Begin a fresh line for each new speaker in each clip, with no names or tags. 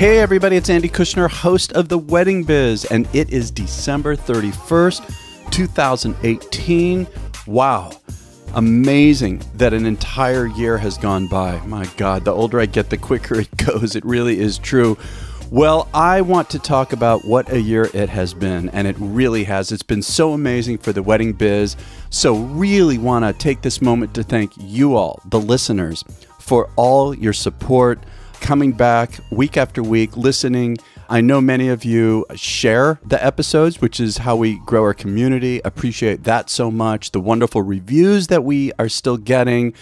Hey everybody, it's Andy Kushner, host of The Wedding Biz, and it is December 31st, 2018. Wow. Amazing that an entire year has gone by. My God, the older I get, the quicker it goes. It really is true. Well, I want to talk about what a year it has been, and it really has. It's been so amazing for the wedding biz. So really want to take this moment to thank you all, the listeners, for all your support, coming back week after week, listening. I know many of you share the episodes, which is how we grow our community. Appreciate that so much. The wonderful reviews that we are still getting.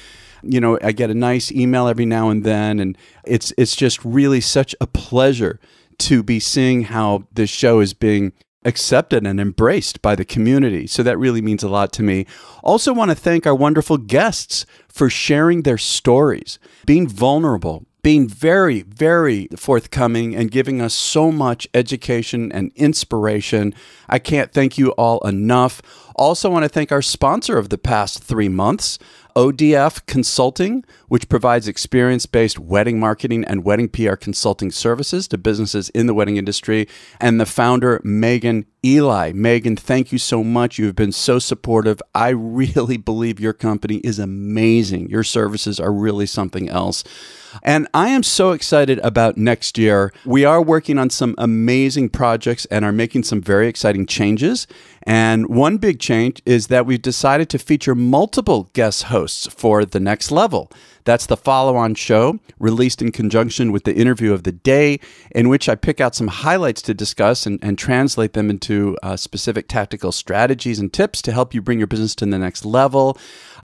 You know, I get a nice email every now and then, and it's just really such a pleasure to be seeing how this show is being accepted and embraced by the community. So that really means a lot to me. Also want to thank our wonderful guests for sharing their stories, being vulnerable, being very, very forthcoming and giving us so much education and inspiration. I can't thank you all enough. Also want to thank our sponsor of the past 3 months, OFD Consulting, which provides experience-based wedding marketing and wedding PR consulting services to businesses in the wedding industry, and the founder, Meghan Ely. Meghan, thank you so much. You've been so supportive. I really believe your company is amazing. Your services are really something else. And I am so excited about next year. We are working on some amazing projects and are making some very exciting changes. And one big change is that we've decided to feature multiple guest hosts for the next level. That's the follow-on show, released in conjunction with the interview of the day, in which I pick out some highlights to discuss and translate them into specific tactical strategies and tips to help you bring your business to the next level.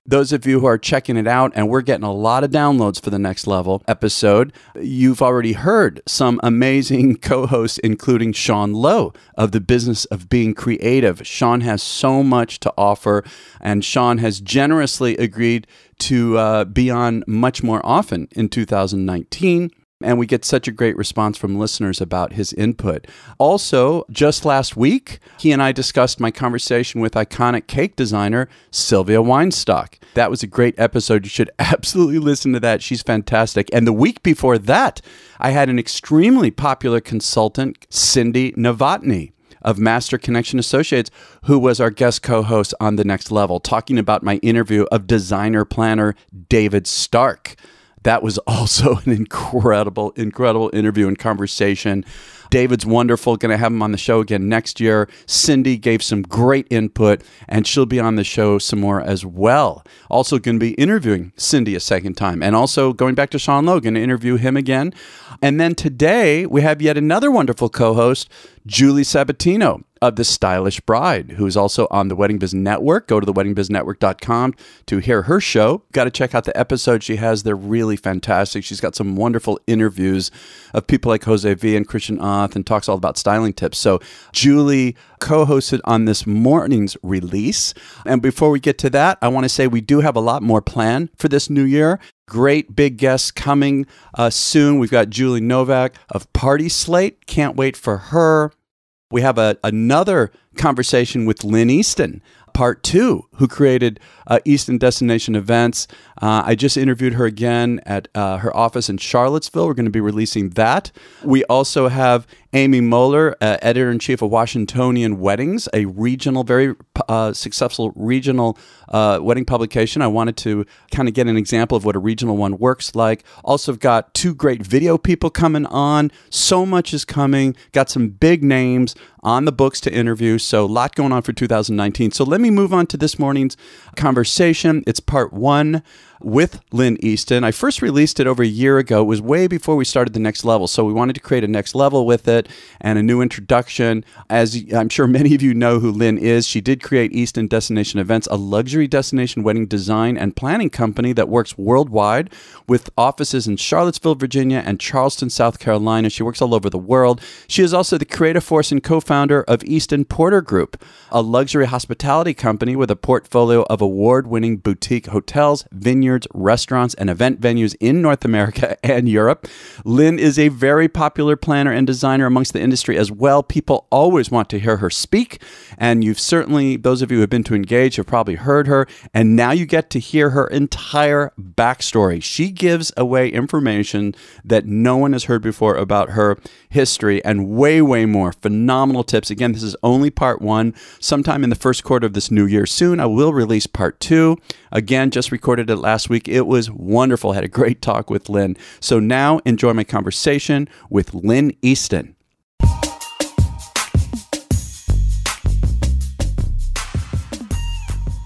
Those of you who are checking it out, and we're getting a lot of downloads for the next level episode, you've already heard some amazing co-hosts, including Sean Lowe of the Business of Being Creative. Sean has so much to offer, and Sean has generously agreed to be on much more often in 2019. And we get such a great response from listeners about his input. Also, just last week, he and I discussed my conversation with iconic cake designer Sylvia Weinstock. That was a great episode. You should absolutely listen to that. She's fantastic. And the week before that, I had an extremely popular consultant, Cindy Novotny of Master Connection Associates, who was our guest co-host on The Next Level, talking about my interview of designer planner David Stark. That was also an incredible interview and conversation. David's wonderful. Going to have him on the show again next year. Cindy gave some great input, and she'll be on the show some more as well. Also going to be interviewing Cindy a second time. And also going back to Sean Lowe, going to interview him again. And then today, we have yet another wonderful co-host, Julie Sabatino of The Stylish Bride, who is also on the Wedding Biz Network. Go to theweddingbizNetwork.com to hear her show. Got to check out the episodes she has. They're really fantastic. She's got some wonderful interviews of people like Jose V and Christian Oth, and talks all about styling tips. So Julie co-hosted on this morning's release. And before we get to that, I want to say we do have a lot more planned for this new year. Great big guests coming soon. We've got Julie Novak of Party Slate. Can't wait for her. We have another conversation with Lynn Easton, part 2, who created Easton Destination Events. I just interviewed her again at her office in Charlottesville. We're going to be releasing that. We also have Amy Moeller, editor-in-chief of Washingtonian Weddings, a regional, very successful regional wedding publication. I wanted to kind of get an example of what a regional one works like. Also got 2 great video people coming on. So much is coming. Got some big names on the books to interview. So a lot going on for 2019. So let me move on to this morning's conversation. It's part 1 with Lynn Easton. I first released it over a year ago. It was way before we started The Next Level. So we wanted to create a next level with it and a new introduction. As I'm sure many of you know who Lynn is, she did create Easton Destination Events, a luxury destination wedding design and planning company that works worldwide with offices in Charlottesville, Virginia, and Charleston, South Carolina. She works all over the world. She is also the creative force and co-founder of Easton Porter Group, a luxury hospitality company with a portfolio of award-winning boutique hotels, vineyards, vineyards, restaurants, and event venues in North America and Europe. Lynn is a very popular planner and designer amongst the industry as well. People always want to hear her speak, and you've certainly, those of you who have been to Engage have probably heard her, and now you get to hear her entire backstory. She gives away information that no one has heard before about her history and way, way more. Phenomenal tips. Again, this is only part one. Sometime in the first quarter of this new year soon, I will release part two. Again, just recorded it last week. It was wonderful. I had a great talk with Lynn. So now enjoy my conversation with Lynn Easton.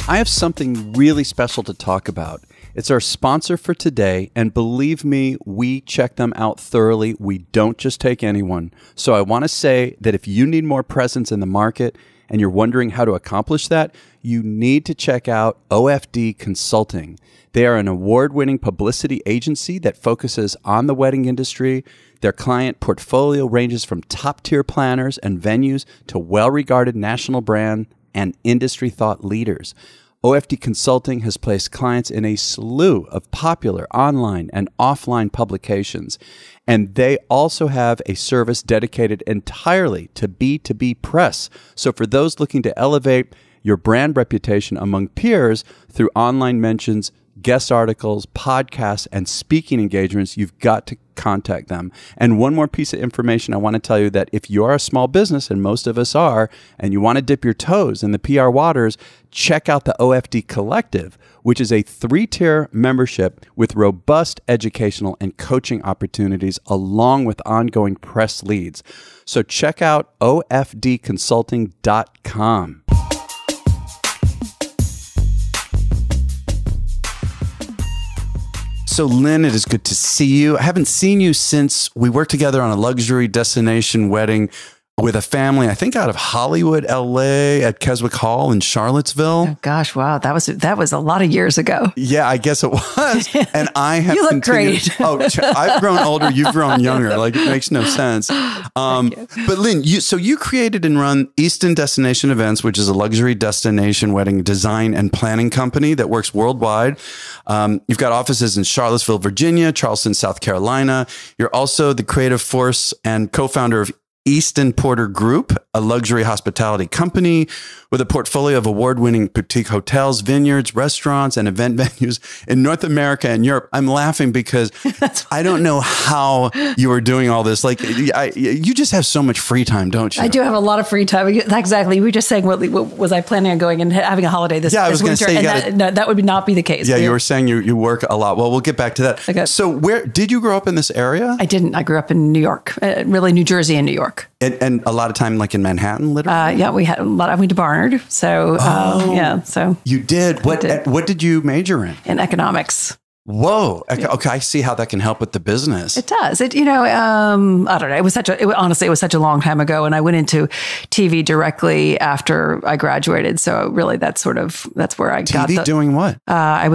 I have something really special to talk about. It's our sponsor for today, and believe me, we check them out thoroughly. We don't just take anyone. So I want to say that if you need more presence in the market and you're wondering how to accomplish that, you need to check out OFD Consulting. They are an award-winning publicity agency that focuses on the wedding industry. Their client portfolio ranges from top-tier planners and venues to well-regarded national brand and industry thought leaders. OFD Consulting has placed clients in a slew of popular online and offline publications, and they also have a service dedicated entirely to B2B press. So for those looking to elevate your brand reputation among peers through online mentions, guest articles, podcasts, and speaking engagements, you've got to contact them. And one more piece of information I want to tell you, that if you are a small business, and most of us are, and you want to dip your toes in the PR waters, check out the OFD Collective, which is a 3-tier membership with robust educational and coaching opportunities along with ongoing press leads. So check out ofdconsulting.com. So Lynn, it is good to see you. I haven't seen you since we worked together on a luxury destination wedding with a family, I think out of Hollywood, LA, at Keswick Hall in Charlottesville.
Oh gosh, wow. That was a lot of years ago.
Yeah, I guess it was. And I have
You look great.
I've grown older, you've grown younger. Like, it makes no sense. But Lynn, you created and run Easton Destination Events, which is a luxury destination wedding design and planning company that works worldwide. You've got offices in Charlottesville, Virginia, Charleston, South Carolina. You're also the creative force and co-founder of Easton Porter Group, a luxury hospitality company with a portfolio of award-winning boutique hotels, vineyards, restaurants, and event venues in North America and Europe. I'm laughing because I don't know how you are doing all this. Like, you just have so much free time, don't you?
I do have a lot of free time. Exactly. We were just saying, what was I planning on going and having a holiday this winter? I was going to say, that would not be the case.
Yeah, you were saying you work a lot. Well, we'll get back to that. Okay. So where did you grow up in this area?
I didn't. I grew up in New York, really New Jersey and New York.
And a lot of time like in Manhattan, literally?
Yeah, we had a lot. I went to Barnard. So, yeah. So
you did. What did you major in?
In economics.
Whoa. Okay. I see how that can help with the business.
It does. I don't know. It was honestly, it was such a long time ago. And I went into TV directly after I graduated. So really that's where I got
TV doing what?
I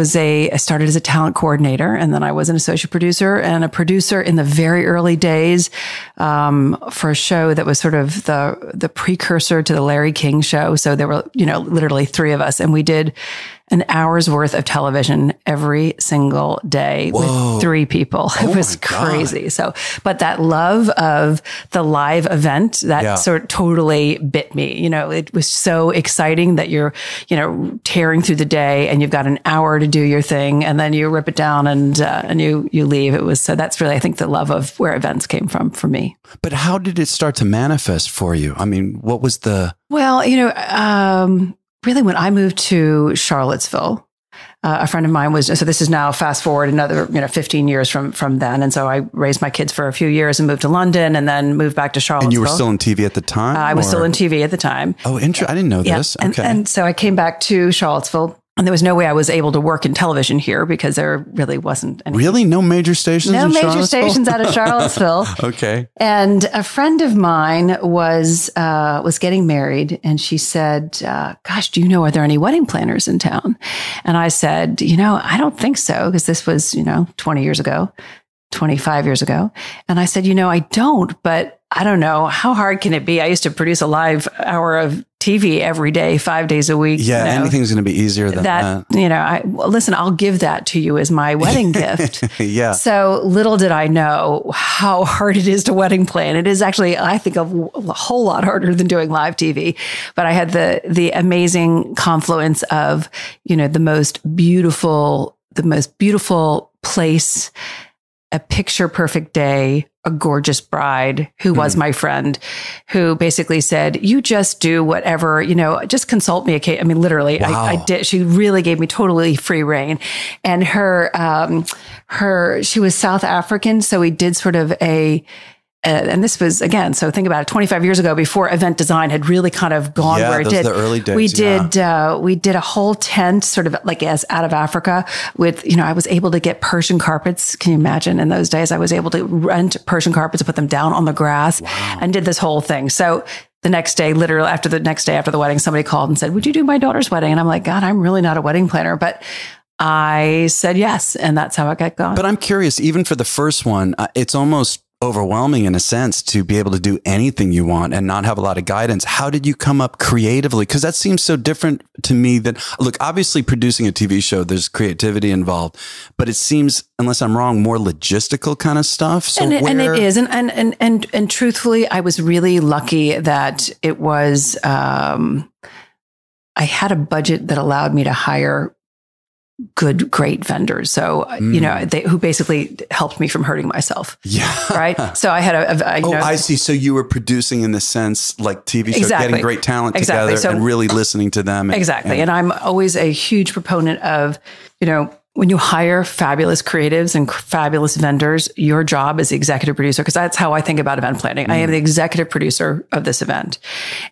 started as a talent coordinator, and then I was an associate producer and a producer in the very early days, for a show that was sort of the precursor to the Larry King show. So there were, literally 3 of us, and we did an hour's worth of television every single day. Whoa. With 3 people. It was crazy. So, but that love of the live event, that sort of totally bit me. It was so exciting that you're, tearing through the day and you've got an hour to do your thing, and then you rip it down and you leave. So that's really, I think, the love of where events came from for me.
But how did it start to manifest for you? I mean, what was the...
Well, really, when I moved to Charlottesville, a friend of mine so this is now fast forward another, 15 years from then. And so I raised my kids for a few years and moved to London and then moved back to Charlottesville.
And you were still in TV at the time?
I was still in TV at the time.
Oh, interesting. I didn't know this.
Okay. And so I came back to Charlottesville. And there was no way I was able to work in television here because there really wasn't any. Really?
No major stations in Charlottesville?
No major stations out of Charlottesville.
Okay.
And a friend of mine was getting married, and she said, gosh, are there any wedding planners in town? And I said, I don't think so, because this was, 20 years ago. 25 years ago. And I said, I don't, but I don't know. How hard can it be? I used to produce a live hour of TV every day, 5 days a week.
Yeah, anything's going to be easier than that.
Listen, I'll give that to you as my wedding gift.
Yeah.
So little did I know how hard it is to wedding plan. It is actually, I think, a whole lot harder than doing live TV. But I had the amazing confluence of, the most beautiful place, a picture perfect day, a gorgeous bride who was my friend, who basically said, you just do whatever, just consult me. I mean, literally, wow. I did. She really gave me totally free reign. And she was South African. So we did sort of and this was, again, so think about it, 25 years ago, before event design had really kind of gone where it did.
The early days.
We did a whole tent sort of like as out of Africa with, I was able to get Persian carpets. Can you imagine? In those days, I was able to rent Persian carpets and put them down on the grass and did this whole thing. So the next day, literally after the wedding, somebody called and said, would you do my daughter's wedding? And I'm like, God, I'm really not a wedding planner, but I said yes. And that's how it got going.
But I'm curious, even for the first one, it's almost overwhelming in a sense to be able to do anything you want and not have a lot of guidance. How did you come up creatively? Because that seems so different to me than, look, obviously producing a TV show, there's creativity involved, but it seems, unless I'm wrong, more logistical kind of stuff. So
and it is. And truthfully, I was really lucky that it was, I had a budget that allowed me to hire great vendors. So, who basically helped me from hurting myself.
Yeah.
Right. So I had
I see. So you were producing in the sense like TV show, getting great talent together and really listening to them.
And I'm always a huge proponent of, when you hire fabulous creatives and fabulous vendors, your job as the executive producer, because that's how I think about event planning. I am the executive producer of this event.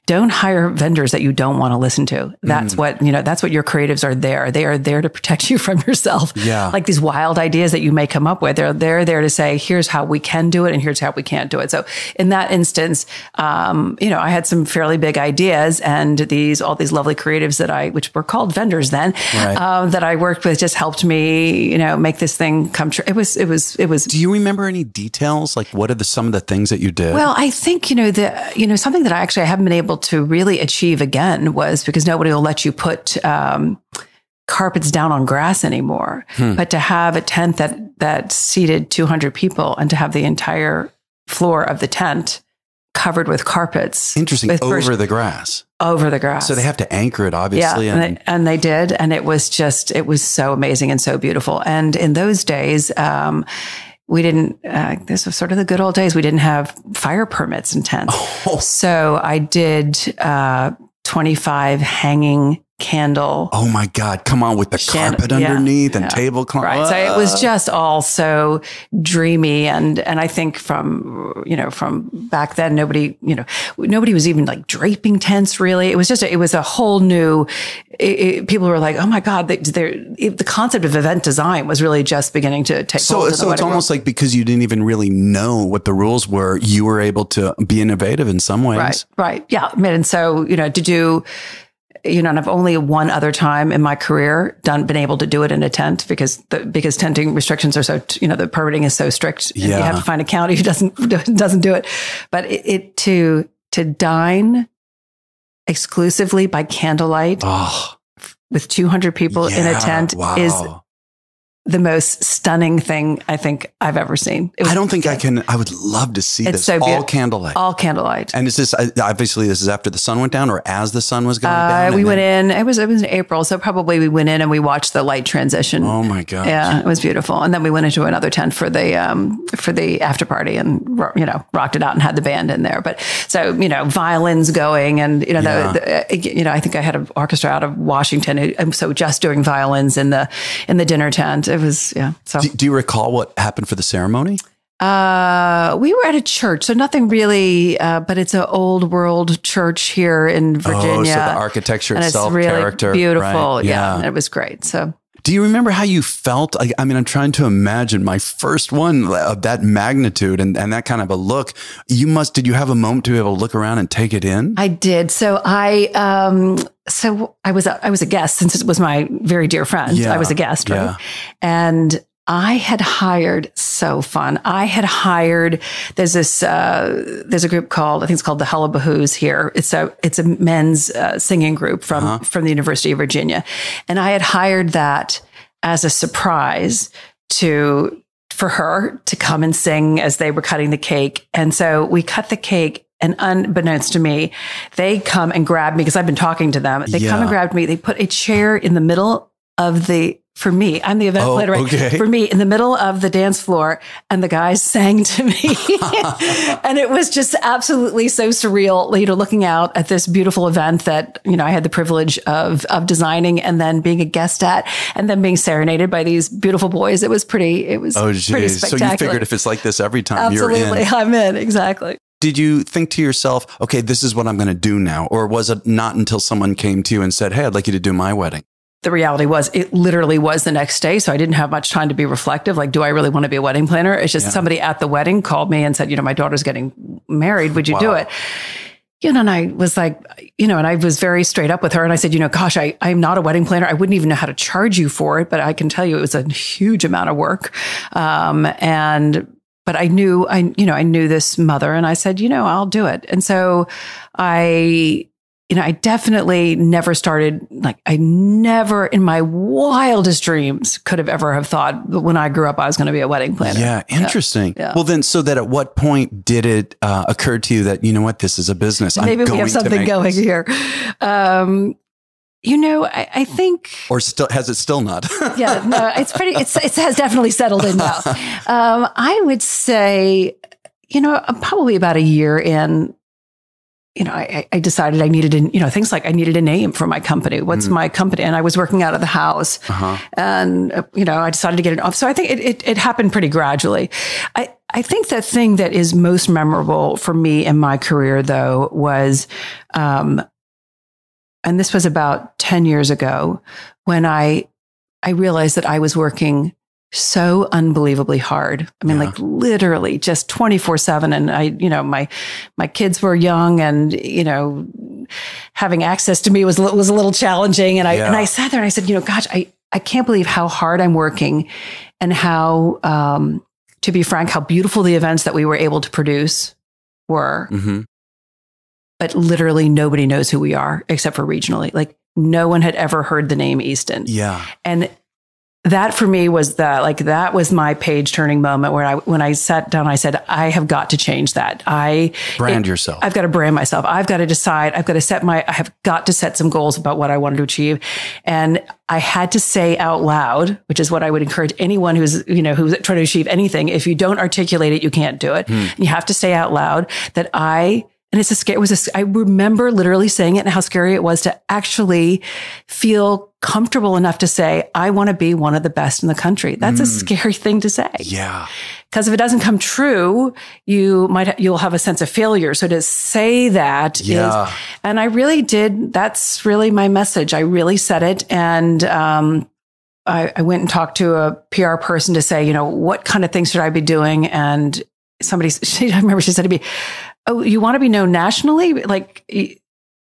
Don't hire vendors that you don't want to listen to. That's what, that's what your creatives are there. They are there to protect you from yourself.
Yeah.
Like these wild ideas that you may come up with. They're there to say, here's how we can do it and here's how we can't do it. So in that instance, I had some fairly big ideas, and all these lovely creatives which were called vendors then, that I worked with just helped me, make this thing come true. It was.
Do you remember any details? Like what are some of the things that you did?
Well, I think, something that I haven't been able to really achieve again was because nobody will let you put, carpets down on grass anymore, but to have a tent that seated 200 people and to have the entire floor of the tent covered with carpets.
Interesting. Over the grass. So they have to anchor it, obviously.
Yeah, and they did. And it was so amazing and so beautiful. And in those days, we didn't, this was sort of the good old days. We didn't have fire permits in tents. Oh. So I did 25 hanging candle.
Oh my God. Come on, with the carpet underneath and tablecloth.
Right. So it was just all so dreamy. And I think from back then, nobody was even like draping tents really. It was a whole new, people were like, oh my God, the concept of event design was really just beginning to take hold.
So it's almost like because you didn't even really know what the rules were, you were able to be innovative in some ways.
Right. Yeah. And so, to do, and I've only one other time in my career been able to do it in a tent because tenting restrictions are so, the permitting is so strict. Yeah. You have to find a county who doesn't do it. But to dine exclusively by candlelight with 200 people in a tent is the most stunning thing I think I've ever seen.
I don't think I can. I would love to see this. All candlelight.
All candlelight.
And is this obviously this is after the sun went down or as the sun was going down?
We went in. It was in April, so probably we went in and we watched the light transition.
Oh my gosh.
Yeah, it was beautiful. And then we went into another tent for the after party and rocked it out and had the band in there. But so violins going and I think I had an orchestra out of Washington, so just doing violins in the dinner tent. It was, So,
do you recall what happened for the ceremony?
We were at a church, so nothing really, but it's an old world church here in Virginia.
Oh, so the architecture
and
itself,
it's really
character,
beautiful.
Right?
Yeah, it was great. So,
do you remember how you felt? I mean, I'm trying to imagine my first one of that magnitude and that kind of a look. Did you have a moment to be able to look around and take it in?
I did. So I was a guest since it was my very dear friend. I was a guest, right? And I had hired so fun. I had hired, there's a group called, I think it's called the Hullabahoos here. It's a men's singing group from the University of Virginia. And I had hired that as a surprise for her to come and sing as they were cutting the cake. And so we cut the cake, and unbeknownst to me, they come and grab me because I've been talking to them. They come and grabbed me. They put a chair in the middle of for me, I'm the event planner, right?
Okay.
For me, in the middle of the dance floor, and the guys sang to me. And it was just absolutely so surreal, looking out at this beautiful event that, I had the privilege of designing and then being a guest at, and then being serenaded by these beautiful boys. It was pretty spectacular.
So you figured if it's like this every time you're in.
Absolutely, I'm in, exactly.
Did you think to yourself, okay, this is what I'm going to do now? Or was it not until someone came to you and said, hey, I'd like you to do my wedding?
The reality was it literally was the next day. So I didn't have much time to be reflective. Like, do I really want to be a wedding planner? It's just somebody at the wedding called me and said, my daughter's getting married. Would you do it? And I was like, and I was very straight up with her. And I said, gosh, I'm not a wedding planner. I wouldn't even know how to charge you for it. But I can tell you it was a huge amount of work. But I knew this mother, and I said, I'll do it. And so I definitely never started, I never in my wildest dreams could have ever have thought that when I grew up, I was going to be a wedding planner.
Yeah. Interesting.
Yeah.
Well, then, so that at what point did it occur to you that, this is a business?
Maybe we have something going here. I think,
or still has it still not?
Yeah, no, it has definitely settled in now. I would say, probably about a year in, I decided I needed, things like I needed a name for my company. What's my company? And I was working out of the house, and, I decided to get it off. So I think it happened pretty gradually. I think the thing that is most memorable for me in my career, though, was, and this was about 10 years ago, when I realized that I was working so unbelievably hard. I mean, literally just 24/7. And my kids were young, and, having access to me was a little challenging. And I sat there and I said, gosh, I can't believe how hard I'm working, and how, to be frank, how beautiful the events that we were able to produce were. Mm-hmm. But literally nobody knows who we are except for regionally. No one had ever heard the name Easton. Yeah. And that for me was that was my page turning moment where when I sat down, I said, I have got to change that.
Brand yourself.
I've got to brand myself. I've got to decide. I have got to set some goals about what I wanted to achieve. And I had to say out loud, which is what I would encourage anyone who's trying to achieve anything. If you don't articulate it, you can't do it. You have to say out loud that and it's I remember literally saying it, and how scary it was to actually feel comfortable enough to say, I want to be one of the best in the country. That's a scary thing to say.
Yeah.
Because if it doesn't come true, you'll have a sense of failure. So to say that is, and I really did, that's really my message. I really said it. And, I went and talked to a PR person to say, what kind of things should I be doing? And I remember she said to me, oh, you want to be known nationally?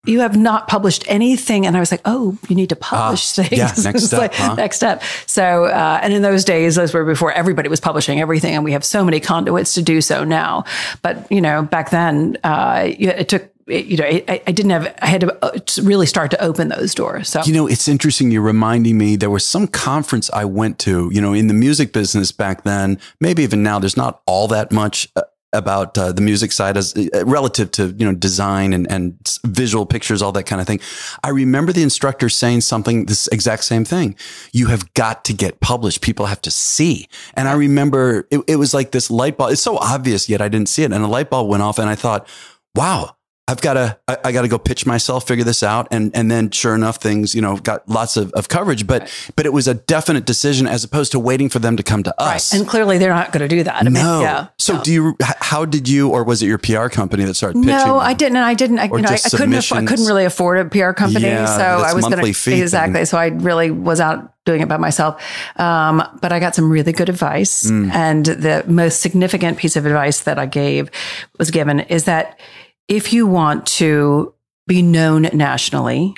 You have not published anything. And I was like, oh, you need to publish things.
Yeah, next step.
Next step. So, and in those days, those were before everybody was publishing everything. And we have so many conduits to do so now. But, back then, it took, I had to really start to open those doors. So,
it's interesting. You're reminding me, there was some conference I went to, in the music business back then, maybe even now, there's not all that much about the music side as relative to, design and visual pictures, all that kind of thing. I remember the instructor saying this exact same thing. You have got to get published. People have to see. And I remember it was like this light bulb. It's so obvious, yet I didn't see it. And a light bulb went off, and I thought, wow, I got to go pitch myself, figure this out. And then sure enough, things, got lots of coverage, but it was a definite decision as opposed to waiting for them to come to us.
Right. And clearly they're not going to do that.
So how did you, or was it your PR company that started pitching?
No, I didn't. I couldn't really afford a PR company. So I was going to, exactly. So I really was out doing it by myself. But I got some really good advice. And the most significant piece of advice that was given is that if you want to be known nationally.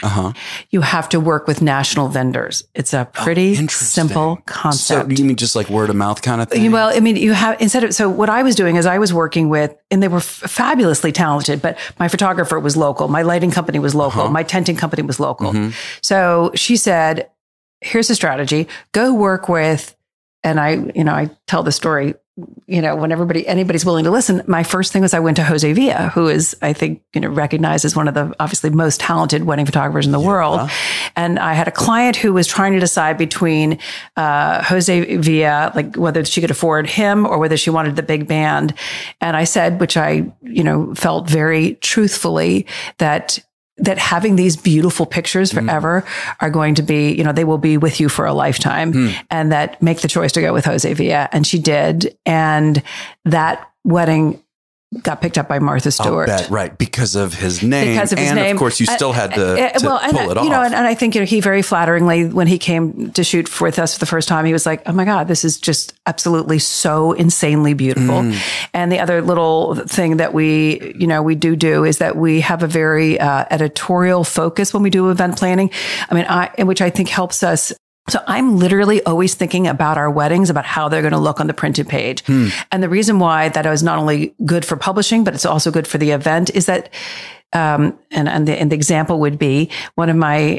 You have to work with national vendors. It's a pretty simple concept.
So you mean just like word of mouth kind of thing?
Well, I mean, you have, so what I was doing is I was working with, and they were fabulously talented, but my photographer was local. My lighting company was local. My tenting company was local. So she said, here's a strategy, go work with, and I tell the story, when anybody's willing to listen. My first thing was I went to Jose Villa, who is, I think, recognized as one of the obviously most talented wedding photographers in the world. And I had a client who was trying to decide between Jose Villa, like whether she could afford him or whether she wanted the big band. And I said, which I, felt very truthfully, that having these beautiful pictures forever are going to be, they will be with you for a lifetime, and that make the choice to go with Jose Villa. And she did. And that wedding got picked up by Martha Stewart.
Right. Because of his name. Of course, you still had to pull it off.
And I think, he very flatteringly, when he came to shoot with us for the first time, he was like, oh my God, this is just absolutely so insanely beautiful. And the other little thing that we do is that we have a very editorial focus when we do event planning. Which I think helps us. So I'm literally always thinking about our weddings, about how they're going to look on the printed page. And the reason why that is not only good for publishing, but it's also good for the event is that, and the example would be one of my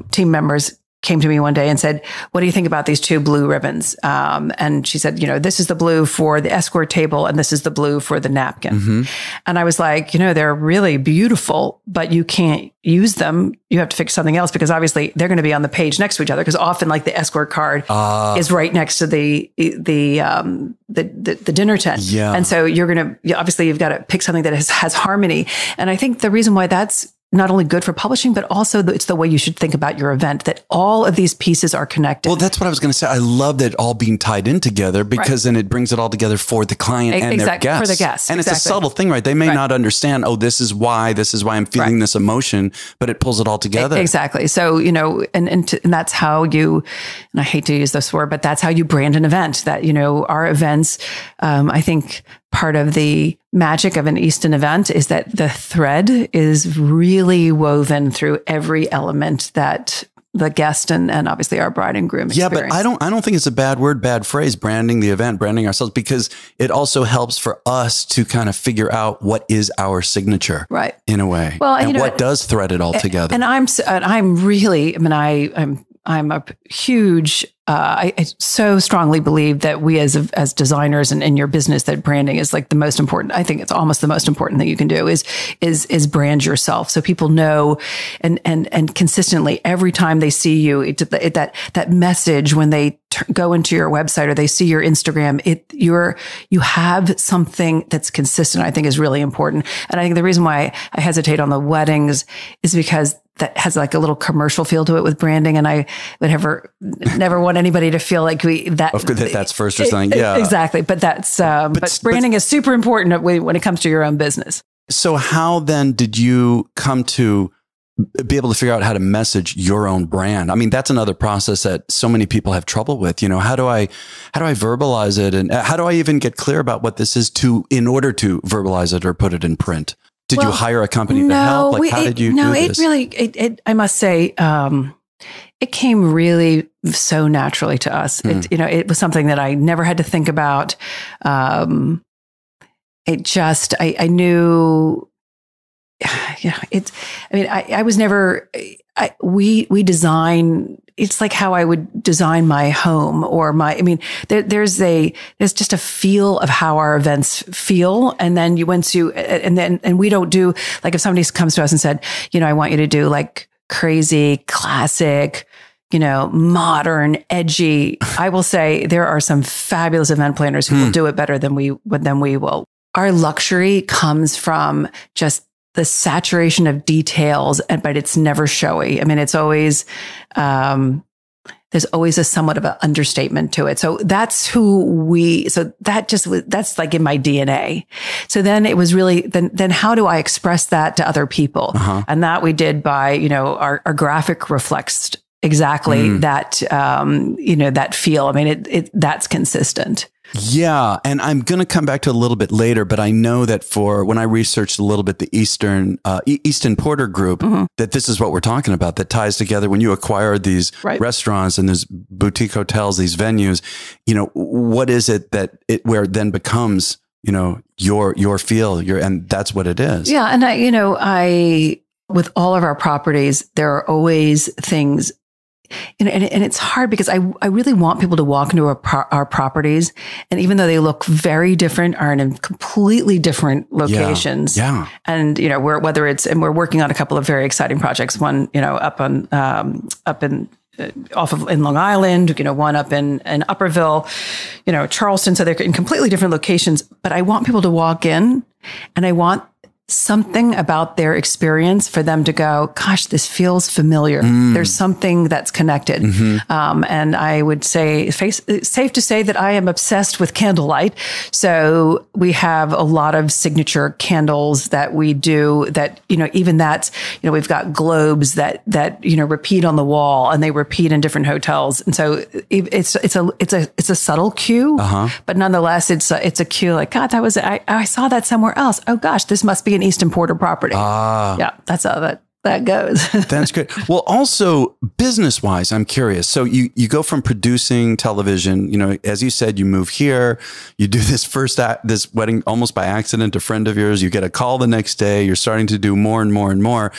team members came to me one day and said, what do you think about these two blue ribbons? And she said, this is the blue for the escort table and this is the blue for the napkin. And I was like, they're really beautiful, but you can't use them. You have to fix something else because obviously they're going to be on the page next to each other because often like the escort card is right next to the dinner tent. Yeah. And so obviously you've got to pick something that has harmony. And I think the reason why that's not only good for publishing, but also it's the way you should think about your event, that all of these pieces are connected.
Well, that's what I was going to say. I love that all being tied in together because then it brings it all together for the client and their guests.
For the guests.
And it's a subtle thing, right? They may not understand, this is why I'm feeling this emotion, but it pulls it all together.
Exactly. So, and that's how and I hate to use this word, but that's how you brand an event. That, our events, I think part of the magic of an Easton event is that the thread is really woven through every element that the guest and obviously our bride and groom experience.
Yeah, but I don't think it's a bad phrase, branding the event, branding ourselves, because it also helps for us to kind of figure out what is our sigsignature, right? In a way. Well, and what does thread it all together.
And I'm really, I'm a huge, I so strongly believe that we as designers and in your business, that branding is like the most important. I think it's almost the most important thing you can do is brand yourself. So people know and consistently every time they see you, that message when they go into your website or they see your Instagram, you have something that's consistent, I think is really important. And I think the reason why I hesitate on the weddings is because that has like a little commercial feel to it with branding. And I would never want anybody to feel like
that's first or something. Yeah,
exactly. But but branding is super important when it comes to your own business.
So how then did you come to be able to figure out how to message your own brand? I mean, that's another process that so many people have trouble with. How do I verbalize it? And how do I even get clear about what this is in order to verbalize it or put it in print? Did you hire a company to help? Like, how did you do this?
I must say, it came really so naturally to us. It was something that I never had to think about. I knew, I was never, we design, it's like how I would design my home or there's just a feel of how our events feel. And then and we don't do, like if somebody comes to us and said, I want you to do like crazy, classic, modern, edgy. I will say there are some fabulous event planners who will do it better than we will. Our luxury comes from just the saturation of details, but it's never showy. It's always, there's always a somewhat of an understatement to it. So that's that's like in my DNA. So then it was really, then how do I express that to other people? And that we did by, our graphic reflects exactly that, that feel. That's consistent.
Yeah. And I'm going to come back to a little bit later, but I know that when I researched a little bit the Eastern Porter Group, that this is what we're talking about, that ties together when you acquire these restaurants and these boutique hotels, these venues, what is it that where it then becomes, your field, and that's what it is.
Yeah. And I with all of our properties, there are always things, and it's hard because I really want people to walk into our properties, and even though they look very different, are in completely different locations.
Yeah.
And we're working on a couple of very exciting projects. One, up in Long Island, one up in Upperville, Charleston. So they're in completely different locations. But I want people to walk in, and I want something about their experience for them to go, gosh, this feels familiar. There's something that's connected. And I would say it's safe to say that I am obsessed with candlelight. So we have a lot of signature candles that we do that, even that's, we've got globes that repeat on the wall, and they repeat in different hotels. And so it's a subtle cue, but nonetheless, it's a cue like, God, I saw that somewhere else. Oh gosh, this must be an Easton Porter property. Yeah, that's how that goes.
That's good. Well, also business wise, I'm curious. So you go from producing television, as you said, you move here, you do this wedding almost by accident, a friend of yours, you get a call the next day, you're starting to do more and more and more.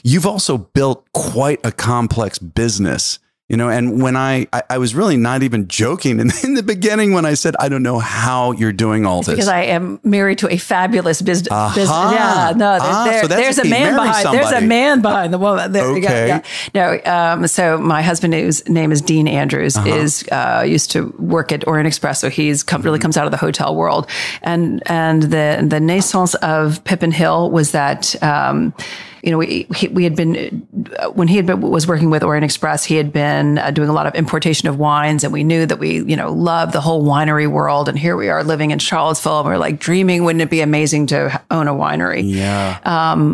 You've also built quite a complex business. And when I was really not even joking in the beginning when I said, I don't know how you're doing all this.
Because I am married to a fabulous business. Yeah, no,
so
there's a man behind.
Somebody.
There's a man behind the woman. There you go.
Okay.
Yeah. No. So my husband, whose name is Dean Andrews, used to work at Orient Express. So he's really comes out of the hotel world. And the naissance of Pippin Hill was that. We had been, when was working with Orient Express, he had been doing a lot of importation of wines, and we knew that we, loved the whole winery world. And here we are living in Charlottesville, and we're like dreaming, wouldn't it be amazing to own a winery?
Yeah.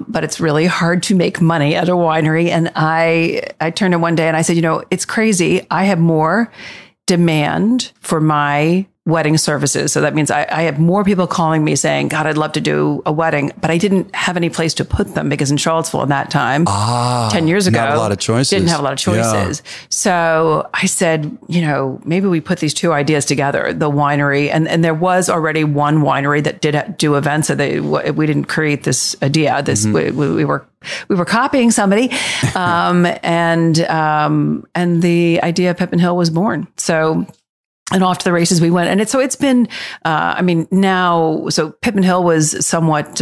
But it's really hard to make money at a winery. And I turned to one day and I said, it's crazy. I have more demand for my wedding services. So that means I have more people calling me saying, God, I'd love to do a wedding, but I didn't have any place to put them because in Charlottesville at that time, 10 years ago,
not a lot of choices.
Didn't have a lot of choices. Yeah. So I said, maybe we put these two ideas together, the winery, and there was already one winery that did do events. So we didn't create this idea. We were copying somebody, and the idea of Pippin Hill was born. And off to the races we went. And it's been, so Pippin Hill was somewhat,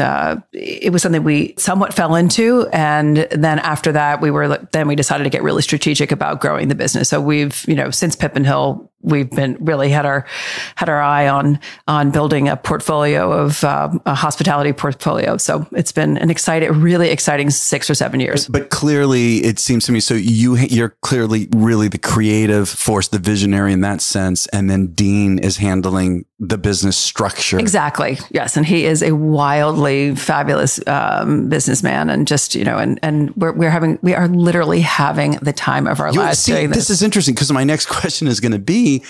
it was something we somewhat fell into. And then after that, we decided to get really strategic about growing the business. So we've, since Pippin Hill, we've been really had our eye on building a portfolio of a hospitality portfolio. So it's been really exciting 6 or 7 years.
But clearly, it seems to me, so you're clearly really the creative force, the visionary in that sense, and then Dean is handling the business structure.
Exactly. Yes, and he is a wildly fabulous businessman, and just and we are literally having the time of our lives doing this.
This is interesting because my next question is going to be,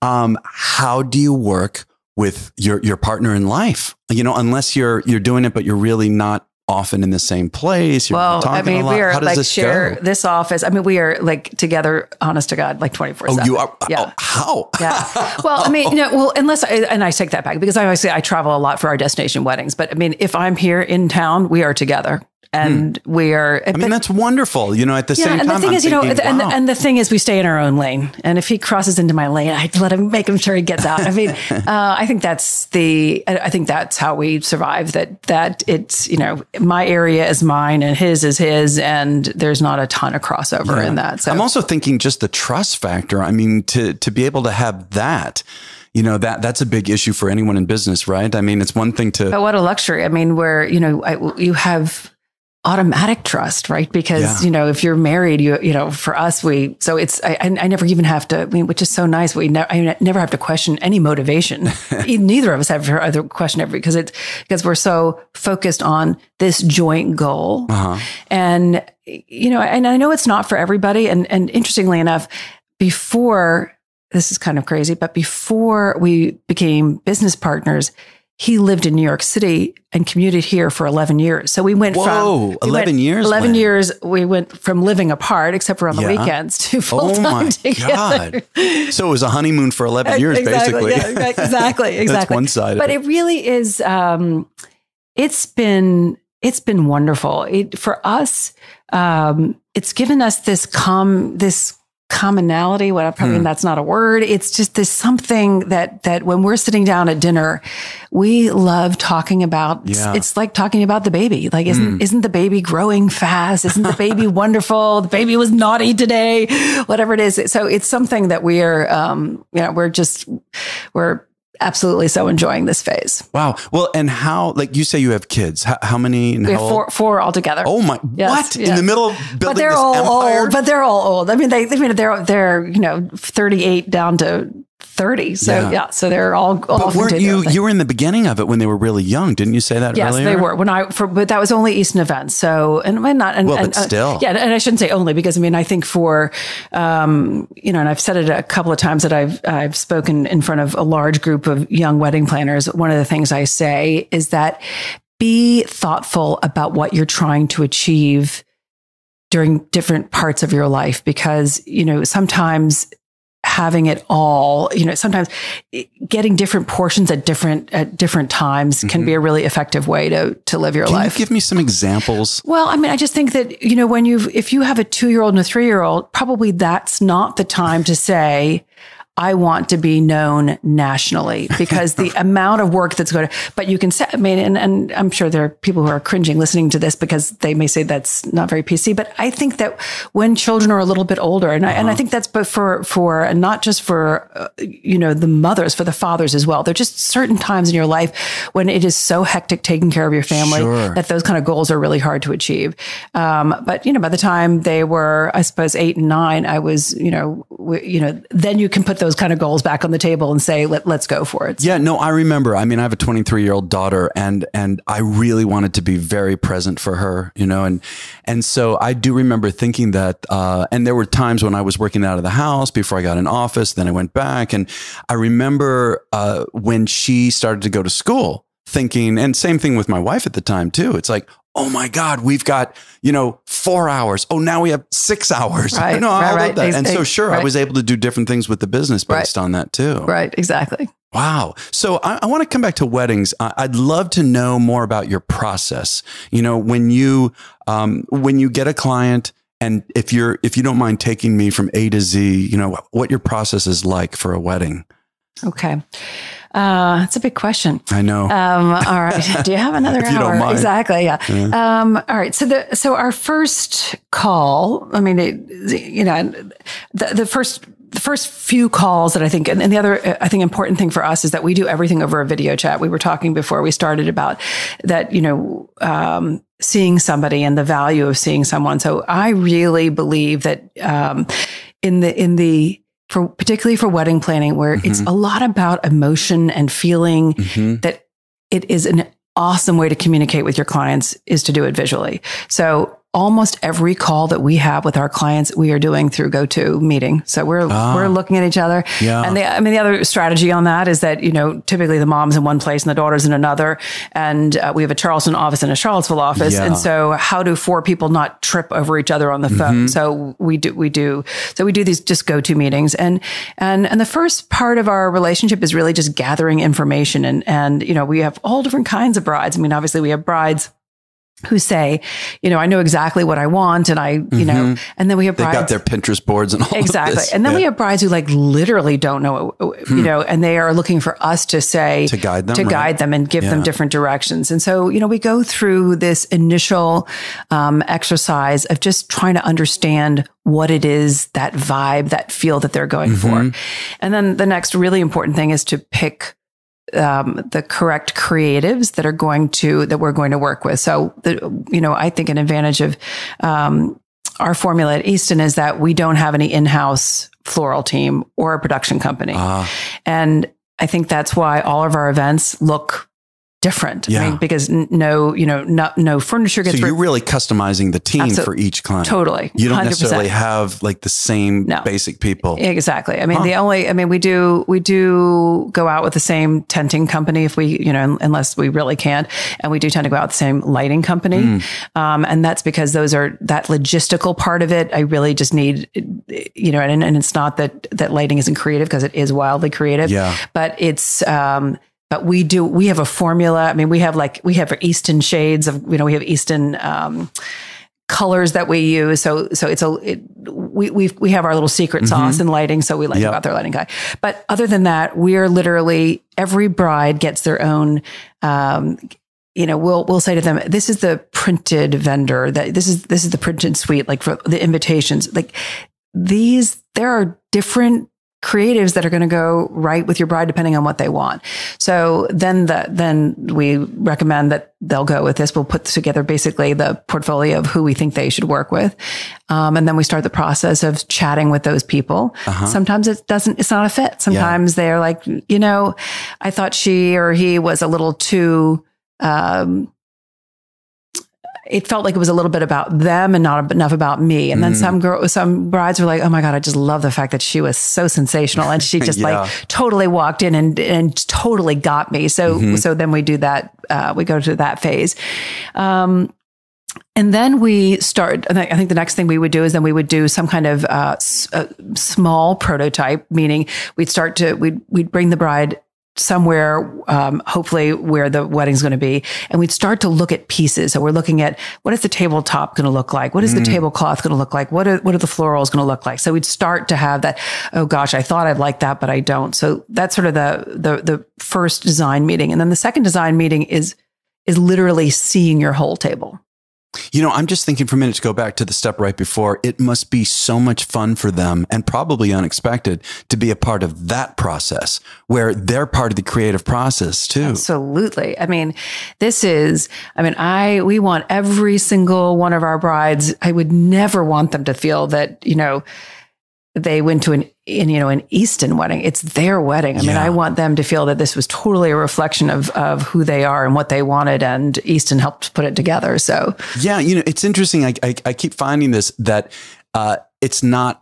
how do you work with your partner in life? Unless you're doing it, but you're really not often in the same place. You're talking a lot.
We are
how does this
share
go?
This office. We are together, honest to God, 24/7.
Oh, you are?
Yeah.
Oh, how?
Yeah. Well, unless I take that back because I travel a lot for our destination weddings. But if I'm here in town, we are together. And we are.
That's wonderful. At the same time,
and the thing is,
wow.
and the thing is, we stay in our own lane. And if he crosses into my lane, I make him sure he gets out. I think that's how we survive. That it's my area is mine and his is his, and there's not a ton of crossover in that. So
I'm also thinking just the trust factor. To be able to have that. That's a big issue for anyone in business, right? It's one thing to.
But what a luxury. Where you have automatic trust, right? Because, if you're married, for us, I never even have to, which is so nice. I never have to question any motivation. Neither of us have to question because we're so focused on this joint goal. And, and I know it's not for everybody. And interestingly enough, before this is kind of crazy, but before we became business partners, he lived in New York City and commuted here for 11 years. So we went
from 11 years.
11 years. We went from living apart, except for on the weekends, to full time together.
God. So it was a honeymoon for 11 years,
exactly,
basically.
Yeah, exactly.
That's one side.
But it really is. It's been wonderful. For us, it's given us this commonality. That's not a word. It's just this something that when we're sitting down at dinner, we love talking about.
Yeah.
It's like talking about the baby. Like, isn't the baby growing fast? Isn't the baby wonderful? The baby was naughty today, whatever it is. So it's something that we're absolutely so enjoying this phase.
Wow. Well, and how, like you say you have kids, how many? And
we have four altogether.
Oh my,
yes,
what?
Yeah.
In the middle of building
but they're
this
all
empire?
old, but they're all old. I mean, they're 38 down to 30. So so they're all
But weren't you were in the beginning of it when they were really young. Didn't you say that earlier?
Yes, they were. But that was only Easton events. So, but
still.
Yeah. And I shouldn't say only, because I think for, and I've said it a couple of times that I've spoken in front of a large group of young wedding planners. One of the things I say is that be thoughtful about what you're trying to achieve during different parts of your life, because, sometimes having it all, sometimes getting different portions at different times can be a really effective way to live your life.
Can you give me some examples?
Well, I just think that, if you have a 2-year-old and a 3-year-old, probably that's not the time to say, I want to be known nationally, because the amount of work that's going to, but you can say, and I'm sure there are people who are cringing listening to this because they may say that's not very PC, but I think that when children are a little bit older, and I think that's but for and not just for, the mothers, for the fathers as well. There are just certain times in your life when it is so hectic taking care of your family that those kind of goals are really hard to achieve. But, by the time they were, I suppose, 8 and 9, I was, then you can put those kind of goals back on the table and say, let's go for it.
Yeah, no, I remember. I have a 23-year-old daughter, and I really wanted to be very present for her, and so I do remember thinking that, and there were times when I was working out of the house before I got in office, then I went back, and I remember when she started to go to school, thinking, and same thing with my wife at the time too. It's like, oh my God, we've got, 4 hours. Oh, now we have 6 hours.
Right,
right. That. And so I was able to do different things with the business based on that too.
Right, exactly.
Wow. So I want to come back to weddings. I'd love to know more about your process. When you get a client, and if you don't mind taking me from A to Z, what your process is like for a wedding. Okay.
It's a big question.
I know.
All right. Do you have another hour?
You don't mind.
Exactly. Yeah. All right. So our first call, the first few calls that I think, and the other, I think important thing for us is that we do everything over a video chat. We were talking before we started about that, seeing somebody and the value of seeing someone. So I really believe that, particularly for wedding planning, where it's a lot about emotion and feeling, that it is an awesome way to communicate with your clients is to do it visually. So almost every call that we have with our clients, we are doing through GoToMeeting. So we're looking at each other. Yeah. And the other strategy on that is that, typically the mom's in one place and the daughter's in another. And we have a Charleston office and a Charlottesville office. Yeah. And so how do 4 people not trip over each other on the phone? So we do these just GoToMeetings. And the first part of our relationship is really just gathering information. And we have all different kinds of brides. Obviously we have brides who say, I know exactly what I want. And and then we have brides.
They've got their Pinterest boards and all
exactly.
of this.
And then we have brides who literally don't know, and they are looking for us to say,
to guide them
and give them different directions. And so, we go through this initial, exercise of just trying to understand what it is, that vibe, that feel that they're going for. And then the next really important thing is to pick the correct creatives that we're going to work with. So, I think an advantage of our formula at Easton is that we don't have any in-house floral team or a production company. And I think that's why all of our events look different.
Yeah.
I mean, because no furniture gets.
So you're really customizing the team for each client.
Totally.
You don't
100%.
necessarily have like the same basic people.
Exactly. I mean, we do go out with the same tenting company if we, unless we really can't. And we do tend to go out with the same lighting company. And that's because that logistical part of it, I really just need, and it's not that lighting isn't creative, because it is wildly creative, but it's, but we have a formula. I mean, we have Easton shades of, we have Easton, colors that we use. So we have our little secret sauce in lighting. So we like to go out there lighting guy. But other than that, we're literally, every bride gets their own, we'll say to them, this is the printed vendor, that this is the printed suite, like for the invitations, like there are different creatives that are going to go right with your bride depending on what they want. So then we recommend that they'll go with this. We'll put together basically the portfolio of who we think they should work with. And then we start the process of chatting with those people. Sometimes it's not a fit. Sometimes they're like, I thought she or he was a little too, it felt like it was a little bit about them and not enough about me. And then some brides were like, oh my God, I just love the fact that she was so sensational. And she just like totally walked in and totally got me. So then we do that. We go to that phase. And then we start, and I think the next thing we would do is then we would do some kind of small prototype, meaning we'd bring the bride somewhere, hopefully where the wedding's going to be. And we'd start to look at pieces. So we're looking at, what is the tabletop going to look like? What is the tablecloth going to look like? What are the florals going to look like? So we'd start to have that, oh gosh, I thought I'd like that, but I don't. So that's sort of the first design meeting. And then the second design meeting is literally seeing your whole table.
I'm just thinking for a minute to go back to the step right before. It must be so much fun for them, and probably unexpected, to be a part of that process where they're part of the creative process too.
Absolutely. I mean, we want every single one of our brides. I would never want them to feel that, they went to an Easton wedding. It's their wedding. I mean, I want them to feel that this was totally a reflection of who they are and what they wanted, and Easton helped put it together. So
it's interesting. I keep finding this, that it's not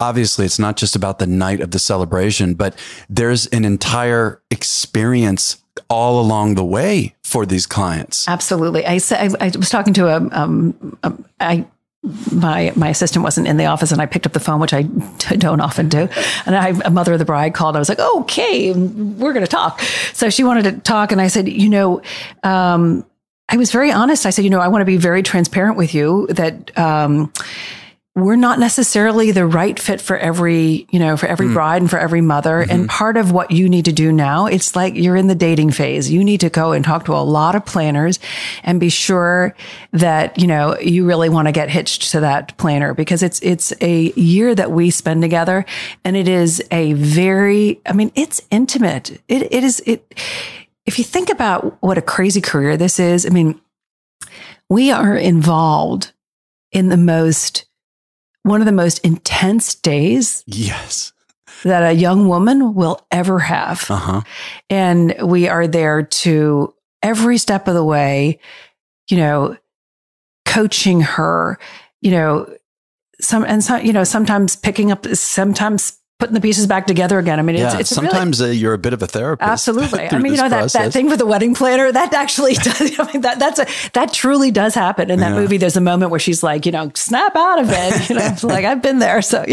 just about the night of the celebration, but there's an entire experience all along the way for these clients.
Absolutely. I was talking to my assistant wasn't in the office, and I picked up the phone, which I don't often do. And a mother of the bride called. I was like, okay, we're going to talk. So she wanted to talk. And I said, I was very honest. I said, I want to be very transparent with you that, we're not necessarily the right fit for every bride and for every mother. And part of what you need to do now, it's like you're in the dating phase. You need to go and talk to a lot of planners and be sure that, you really want to get hitched to that planner, because it's a year that we spend together, and it is it's intimate. It is. If you think about what a crazy career this is, we are involved in one of the most intense days that a young woman will ever have. And we are there to every step of the way, coaching her, sometimes picking up, sometimes putting the pieces back together again. It's
sometimes really, you're a bit of a therapist.
Absolutely. that thing with the wedding planner, that actually does. That truly does happen. In that movie, there's a moment where she's like, snap out of it. Like, I've been there. So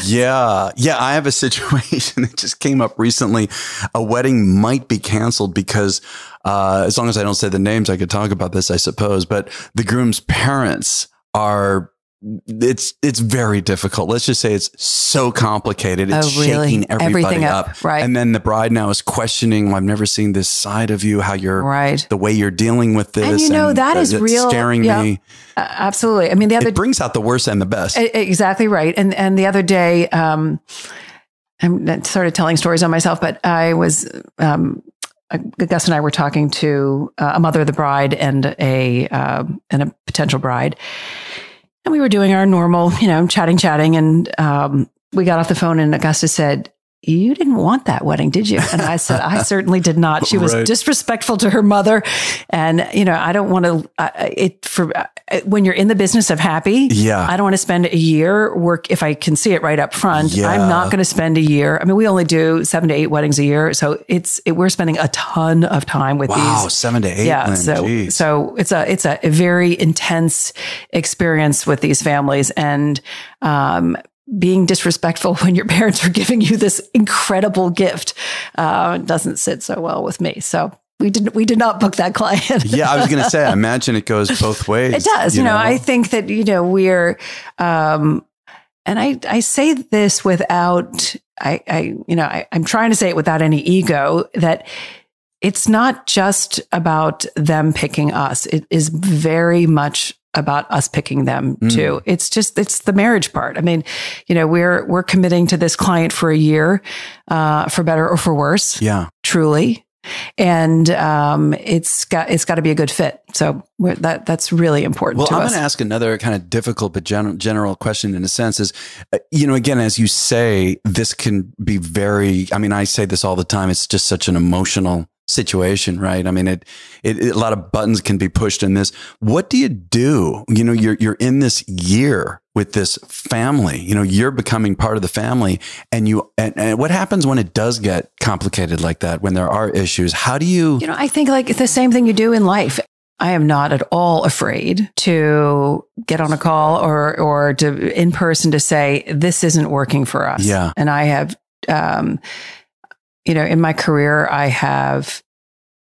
yeah. I have a situation that just came up recently. A wedding might be canceled because, as long as I don't say the names, I could talk about this, I suppose. But the groom's parents it's very difficult. Let's just say it's so complicated. It's shaking everybody up.
Right.
And then the bride now is questioning, well, I've never seen this side of you, how you're the way you're dealing with this.
And that is real.
Scaring me.
Absolutely.
It brings out the worst and the best.
Exactly right. And the other day, I'm sort of telling stories on myself, but I was, Gus and I were talking to a mother of the bride and a potential bride. And we were doing our normal, chatting. And we got off the phone, and Augusta said, you didn't want that wedding, did you? And I said, I certainly did not. She was disrespectful to her mother. And, you know, I don't want to, when you're in the business of happy, I don't want to spend a year if I can see it right up front. I'm not going to spend a year. I mean, we only do 7 to 8 weddings a year. So we're spending a ton of time with these.
Wow, 7 to 8.
Yeah. So it's a very intense experience with these families. And, being disrespectful when your parents are giving you this incredible gift doesn't sit so well with me. So we did not book that client.
I was going to say, I imagine it goes both ways.
It does. You know, I think that, you know, we're, and I say this without, I'm trying to say it without any ego, that it's not just about them picking us. It is very much about us picking them too. It's the marriage part. I mean, you know, we're committing to this client for a year, for better or for worse. Yeah, truly. And, it's got to be a good fit. So that's really important to us.
Well, I'm going to ask another kind of difficult, but general question in a sense is, you know, again, as you say, this can be I say this all the time. It's just such an emotional situation, right? I mean, a lot of buttons can be pushed in this. What do you do? You know, you're in this year with this family, you know, you're becoming part of the family, and what happens when it does get complicated like that, when there are issues? How do you? You know,
I think like it's the same thing you do in life. I am not at all afraid to get on a call or to in person to say, this isn't working for us. Yeah. And I have, you know, in my career,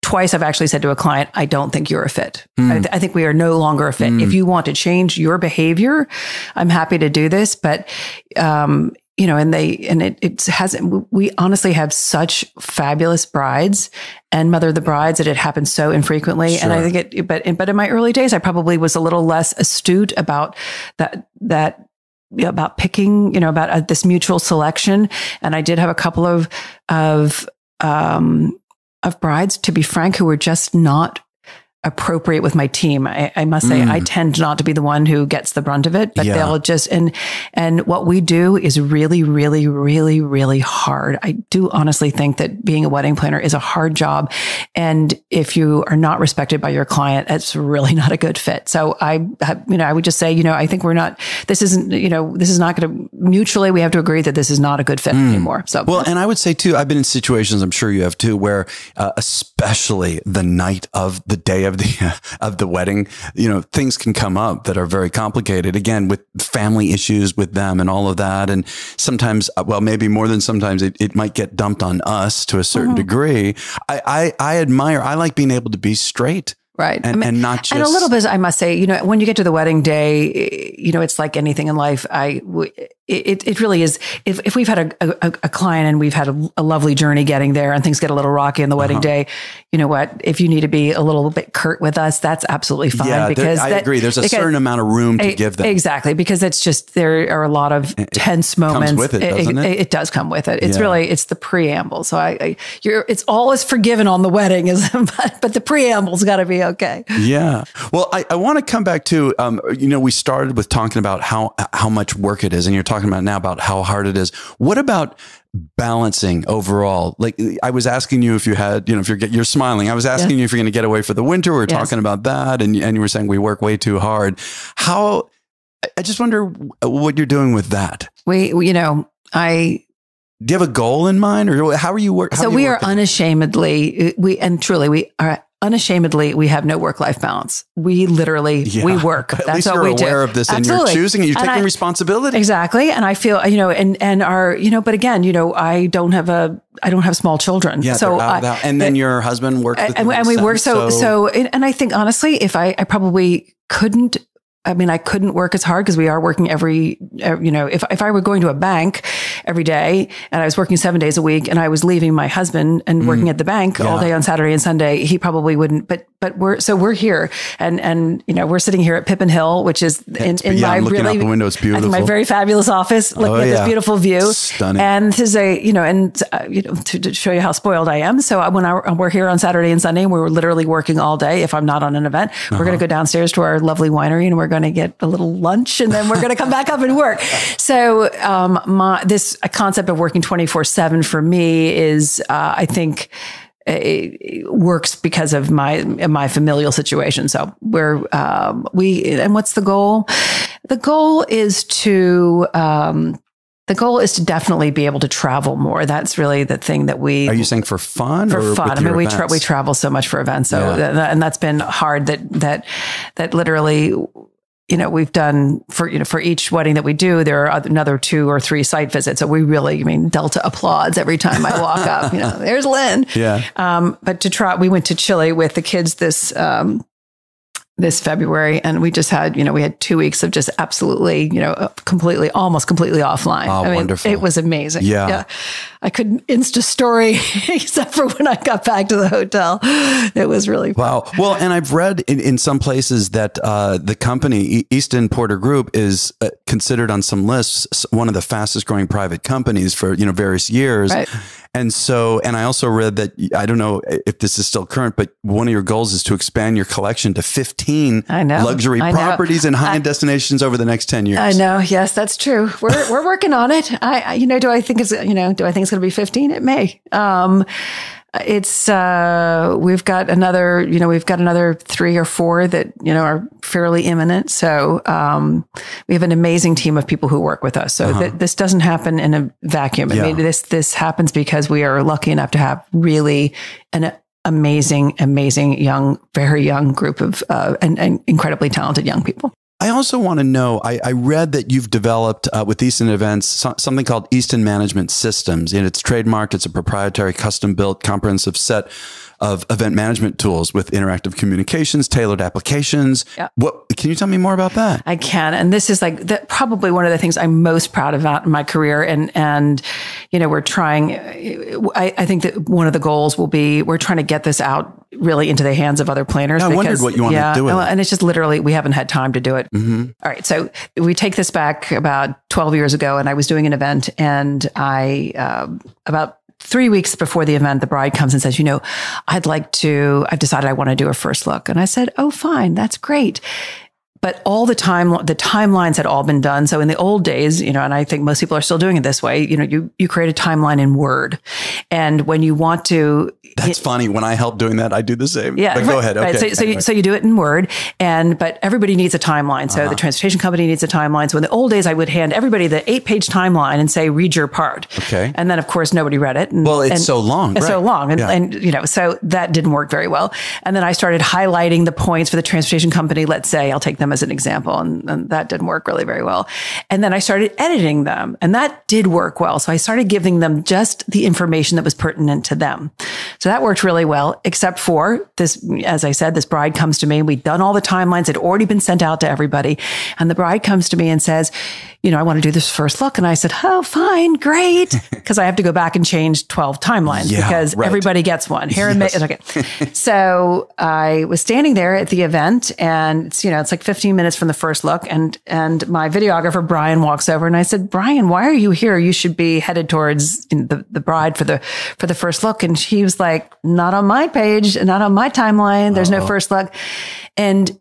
twice I've actually said to a client, I don't think you're a fit. I think we are no longer a fit. If you want to change your behavior, I'm happy to do this. But, you know, it hasn't, we honestly have such fabulous brides and mother of the brides that it happens so infrequently. Sure. And I think but in my early days, I probably was a little less astute about that about picking, you know, about this mutual selection. And I did have a couple of brides, to be frank, who were just not appropriate with my team. I must say, I tend not to be the one who gets the brunt of it, but they'll just, and what we do is really, really, really, really hard. I do honestly think that being a wedding planner is a hard job. And if you are not respected by your client, it's really not a good fit. So I would just say, you know, I think this is not going to mutually, we have to agree that this is not a good fit anymore. So,
well, and I would say too, I've been in situations, I'm sure you have too, where, especially the night of the day of the wedding, you know, things can come up that are very complicated, again, with family issues with them and all of that. And sometimes, well, maybe more than sometimes, it might get dumped on us to a certain degree. I like being able to be straight.
Right.
And not just.
And a little bit, I must say, you know, when you get to the wedding day, you know, it's like anything in life. It really is. If we've had a client and we've had a lovely journey getting there and things get a little rocky on the wedding day, you know what, if you need to be a little bit curt with us, that's absolutely fine. Yeah, because
I agree. There's a certain amount of room to give them.
Exactly. Because it's just, there are a lot of tense moments.
Comes with it, doesn't it?
It does come with it. It's really, it's the preamble. So it's all is forgiven on the wedding, but the preamble's got to be okay.
Yeah. Well, I want to come back to, you know, we started with talking about how much work it is, and you're talking about now about how hard it is. What about balancing overall? Like, I was asking you if you had, you know, if you're smiling, I was asking you if you're going to get away for the winter. We were talking about that. And you were saying we work way too hard. I just wonder what you're doing with that.
You know,
do you have a goal in mind, or how are you working?
So we are unashamedly, we are unashamedly, we have no work-life balance. We literally, we work. That's what we do.
You're aware of this. Absolutely. And you're choosing, you're taking responsibility.
Exactly. And I feel, you know, and our, you know, but again, you know, I don't have small children.
Yeah. So and then your husband works with
and we work. So, and I think honestly, if I probably couldn't, I mean, I couldn't work as hard because we are working if I were going to a bank every day and I was working 7 days a week and I was leaving my husband and working at the bank all day on Saturday and Sunday, he probably wouldn't. But but we're here, and we're sitting here at Pippin Hill, which is in my
I'm looking
really
out the window. It's beautiful.
my very fabulous office, looking at this beautiful view.
Stunning.
And this is to show you how spoiled I am. So we're here on Saturday and Sunday, and we're literally working all day. If I'm not on an event, we're going to go downstairs to our lovely winery, and we're going to get a little lunch, and then we're going to come back up and work. So this concept of working 24/7 for me is, I think, it works because of my familial situation. So and what's the goal? The goal is to definitely be able to travel more. That's really the thing that we... Are
you saying for fun?
For fun. I mean, we travel so much for events. So, and that's been hard that literally, we've done for each wedding that we do, there are another 2 or 3 site visits. So we really, Delta applauds every time I walk up, there's Lynn.
Yeah.
But we went to Chile with the kids this February, and we just had, we had 2 weeks of just absolutely, almost completely offline.
Oh, wonderful.
It was amazing.
Yeah.
I couldn't Insta story except for when I got back to the hotel. It was really fun.
Wow. Well, and I've read in some places that the company, Easton Porter Group, is considered on some lists one of the fastest growing private companies for, various years.
Right.
And I also read that, I don't know if this is still current, but one of your goals is to expand your collection to 15 luxury properties and high-end destinations over the next 10 years.
I know. Yes, that's true. We're working on it. Do I think it's going to be 15? It may. We've got another 3 or 4 that, are fairly imminent. So, we have an amazing team of people who work with us. So this doesn't happen in a vacuum. I mean, this happens because we are lucky enough to have really an amazing very young group of, and incredibly talented young people.
I also want to know, I read that you've developed with Easton Events something called Easton Management Systems, and it's trademarked. It's a proprietary, custom-built, comprehensive set of event management tools with interactive communications, tailored applications. Yeah. Can you tell me more about that?
I can. And this is probably one of the things I'm most proud about in my career. And we're trying, I think that one of the goals will be, we're trying to get this out really into the hands of other planners.
I wondered what you wanted to do with it.
And it's just literally, we haven't had time to do it. Mm-hmm. All right. So we take this back about 12 years ago, and I was doing an event, and about 3 weeks before the event, the bride comes and says, I've decided I want to do a first look. And I said, oh, fine. That's great. But all the timelines had all been done. So in the old days, and I think most people are still doing it this way, you create a timeline in Word. And when you want to...
That's funny. When I help doing that, I do the same.
Yeah.
But go ahead. Okay.
Right. So you do it in Word, but everybody needs a timeline. So the transportation company needs a timeline. So in the old days, I would hand everybody the 8-page timeline and say, read your part.
Okay.
And then of course, nobody read it.
It's so long.
It's so long. And so that didn't work very well. And then I started highlighting the points for the transportation company. Let's say I'll take them as an example. And that didn't work really very well. And then I started editing them, and that did work well. So I started giving them just the information that was pertinent to them. So that worked really well, except for this, as I said, this bride comes to me. We'd done all the timelines. It had already been sent out to everybody. And the bride comes to me and says, I want to do this first look. And I said, oh, fine, great. Because I have to go back and change 12 timelines because everybody gets one. Okay. So I was standing there at the event, and it's like 15 minutes from the first look. And my videographer, Brian, walks over, and I said, Brian, why are you here? You should be headed towards the bride for the first look. And he was like, not on my page, not on my timeline. There's no first look. And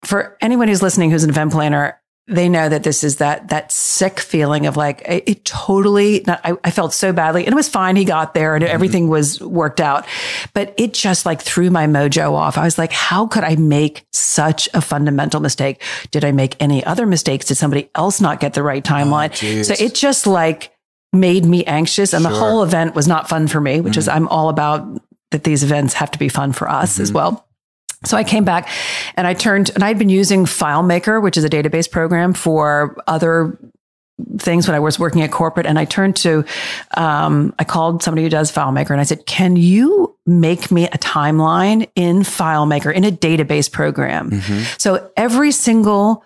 for anyone who's listening, who's an event planner, they know that this is that sick feeling of like, it totally, I felt so badly, and it was fine. He got there and everything was worked out, but it just like threw my mojo off. I was like, how could I make such a fundamental mistake? Did I make any other mistakes? Did somebody else not get the right timeline? So it just like made me anxious, and the whole event was not fun for me, which is, I'm all about that these events have to be fun for us as well. So I came back and I'd been using FileMaker, which is a database program for other things when I was working at corporate. And I turned to, I called somebody who does FileMaker, and I said, can you make me a timeline in FileMaker in a database program? So every single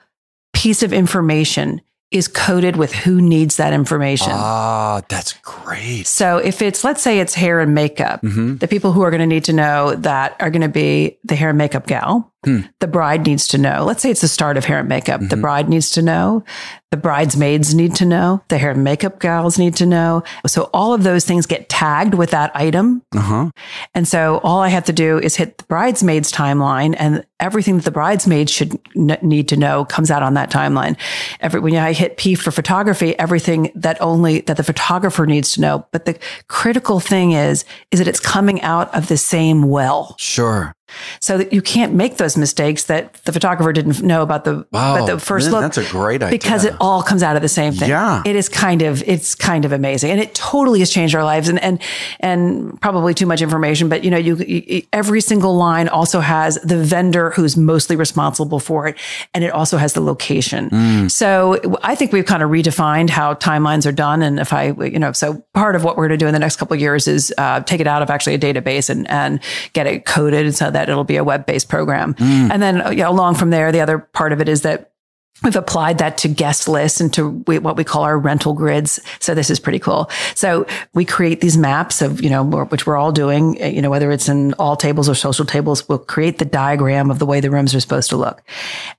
piece of information is coded with who needs that information.
Ah, that's great.
So if it's, let's say it's hair and makeup, the people who are going to need to know that are going to be the hair and makeup gal. The bride needs to know. Let's say it's the start of hair and makeup. The bride needs to know. The bridesmaids need to know. The hair and makeup gals need to know. So all of those things get tagged with that item. And so all I have to do is hit the bridesmaids timeline, and everything that the bridesmaids should need to know comes out on that timeline. When I hit P for photography, everything that the photographer needs to know. But the critical thing is that it's coming out of the same well.
Sure.
So that you can't make those mistakes that the photographer didn't know about the first look.
That's a great idea.
Because it all comes out of the same thing.
Yeah.
It's kind of amazing. And it totally has changed our lives, and probably too much information, but you every single line also has the vendor who's mostly responsible for it. And it also has the location. So I think we've kind of redefined how timelines are done. And so part of what we're going to do in the next couple of years is take it out of actually a database and get it coded so that it'll be a web-based program. And then along from there, the other part of it is that we've applied that to guest lists and to what we call our rental grids. So this is pretty cool. So we create these maps of, which we're all doing, whether it's in all tables or social tables, we'll create the diagram of the way the rooms are supposed to look.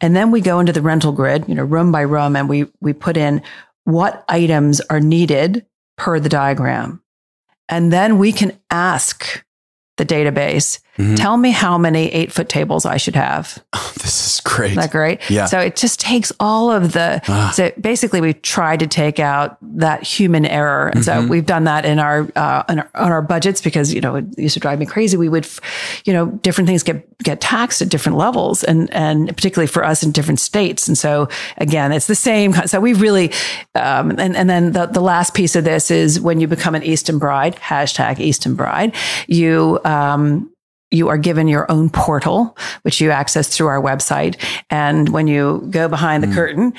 And then we go into the rental grid, room by room, and we put in what items are needed per the diagram. And then we can ask the database, tell me how many 8-foot tables I should have.
Oh, this is great.
Isn't that great?
Yeah.
So it just takes all of so basically we've tried to take out that human error. And so we've done that in our, on our budgets because, it used to drive me crazy. We would, different things get taxed at different levels and particularly for us in different states. And so again, it's the same. So we really, and then the last piece of this is when you become an Easton bride, #Easton bride, you are given your own portal, which you access through our website. And when you go behind the curtain,